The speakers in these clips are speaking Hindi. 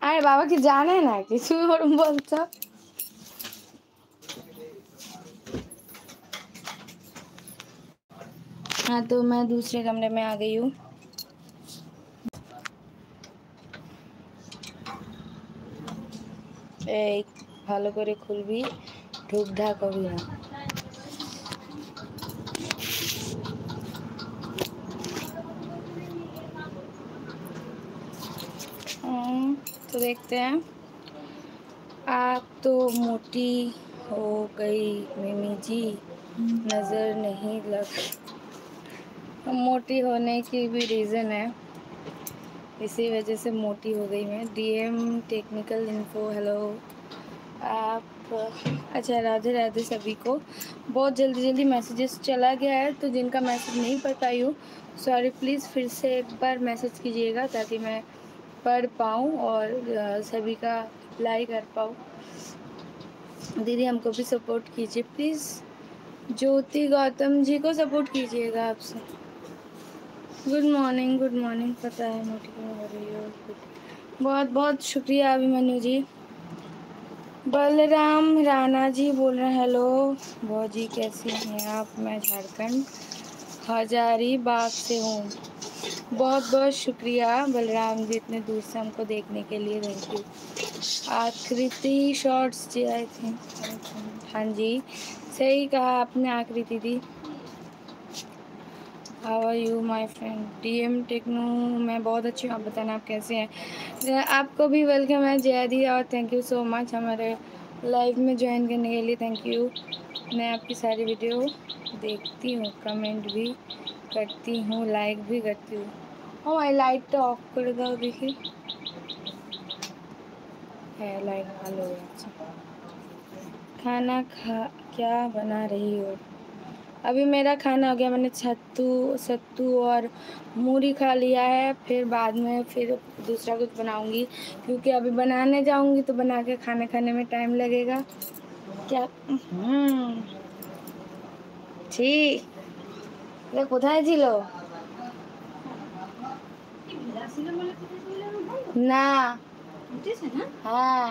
अरे बाबा की जाने ना किसी और बोलता। हाँ तो मैं दूसरे कमरे में आ गई हूँ। एक ভালো করে খুলবি, ঢুক ঢাক হবি না। तो देखते हैं। आप तो मोटी हो गई मिमी जी, नज़र नहीं लग। मोटी होने की भी रीज़न है, इसी वजह से मोटी हो गई मैं। डीएम टेक्निकल इन्फो हेलो आप। अच्छा राधे राधे सभी को। बहुत जल्दी जल्दी मैसेजेस चला गया है, तो जिनका मैसेज नहीं पढ़ पाई हूँ सॉरी, प्लीज़ फिर से एक बार मैसेज कीजिएगा ताकि मैं पढ़ पाऊँ और सभी का रिप्लाई कर पाऊँ। दीदी हमको भी सपोर्ट कीजिए प्लीज़। ज्योति गौतम जी को सपोर्ट कीजिएगा आपसे। Good morning. पता है मोटी क्यों हो रही हो। बहुत बहुत शुक्रिया अभिमन्यु जी। बलराम राणा जी बोल रहे हैं हेलो भौजी कैसी हैं आप। मैं झारखंड हजारीबाग से हूँ। बहुत बहुत शुक्रिया बलराम जी इतने दूर से हमको देखने के लिए, thank you. Akriti shorts ji I think, हाँ जी सही कहा आपने आकृति दी। How are you my friend. DM techno मैं बहुत अच्छी हूँ, आप बताना आप कैसे हैं। आपको भी वेलकम है जया दी और थैंक यू सो मच हमारे लाइव में ज्वाइन करने के लिए, थैंक यू। मैं आपकी सारी वीडियो देखती हूँ, कमेंट भी करती हूँ, लाइक भी करती हूँ। हाँ भाई लाइट तो ऑफ कर दो, देखिए है लाइट भालो। खाना क्या बना रही हो। अभी मेरा खाना हो गया, मैंने सत्तू और मूरी खा लिया है, फिर बाद में फिर दूसरा कुछ बनाऊंगी क्योंकि अभी बनाने जाऊंगी तो बना के खाने में टाइम लगेगा। क्या ठीक ये কোথায় ছিল না হ্যাঁ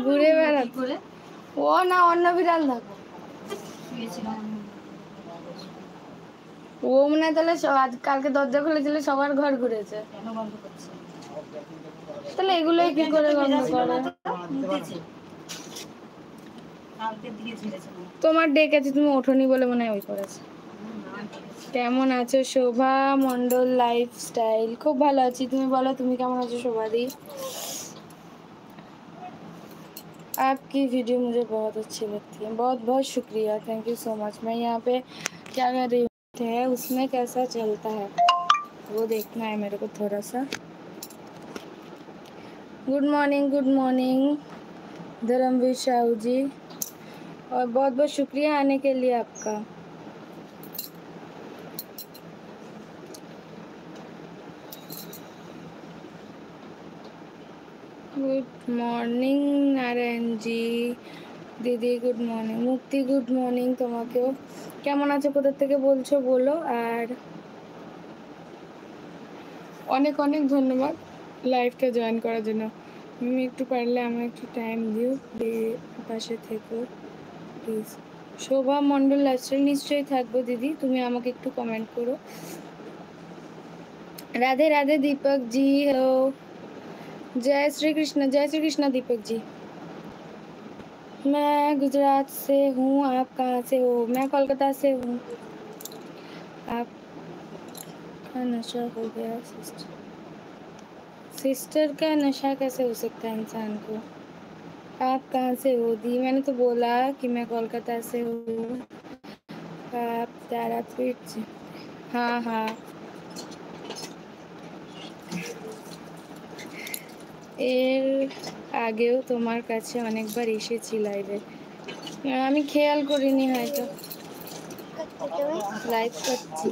ঘুরে বেড়াচ্ছে ও না অন্য বিড়াল দেখো ও মনে হয় তাহলে আজ কালকে দরজা খুলে দিলে সবার ঘর ঘুরেছে। তাহলে এগুলোই কি করে বন্ধ করে। তোমার ডেকেছে তুমি ওঠোনি বলে মনে হয় ওই করেছে। কেমন আছো শোভা মন্ডল লাইফस्टाइल। खूब ভালো আছি, তুমি বলো তুমি কেমন আছো शोभा दी। आपकी वीडियो मुझे बहुत अच्छी लगती है, बहुत बहुत शुक्रिया, थैंक यू सो मच। मैं यहाँ पे क्या कर रही है उसमें कैसा चलता है वो देखना है मेरे को थोड़ा सा। गुड मॉर्निंग धर्मवीर साहू जी और बहुत बहुत शुक्रिया आने के लिए आपका। गुड मॉर्निंग नारायण जी दीदी गुड मॉर्निंग मुक्ति गुड मॉर्निंग তোমাকেও। কেমন আছো কোথা থেকে বলছো বলো। আর অনেক অনেক ধন্যবাদ লাইভটা জয়েন করার জন্য। তুমি একটু পারলে আমার একটু টাইম দিও, পাশে থেকো প্লিজ। শোভা মন্ডল লাইফস্টাইল নিশ্চয়ই থাকবো দিদি, তুমি আমাকে একটু কমেন্ট করো। राधे राधे दीपक जी हेलो। जय श्री कृष्ण दीपक जी। मैं गुजरात से हूँ, आप कहाँ से हो। मैं कोलकाता से हूँ। आपका नशा हो गया सिस्टर का नशा कैसे हो सकता है इंसान को। आप कहाँ से हो दी। मैंने तो बोला कि मैं कोलकाता से हूँ। आप तारापीठ से। हाँ हाँ এর আগেও তোমার কাছে অনেকবার এসেছি লাইভে, আমি খেয়াল করিনি হয়তো লাইভ করছি।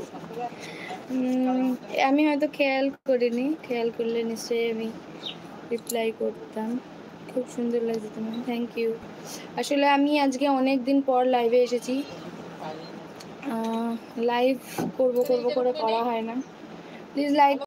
আমি হয়তো খেয়াল করিনি, খেয়াল করলে নিশ্চয়ই আমি রিপ্লাই করতাম। খুব সুন্দর লাগছে তোমার, থ্যাংক ইউ। আসলে আমি আজকে অনেক দিন পর লাইভে এসেছি, লাইভ করব করে করা হয় না। Please like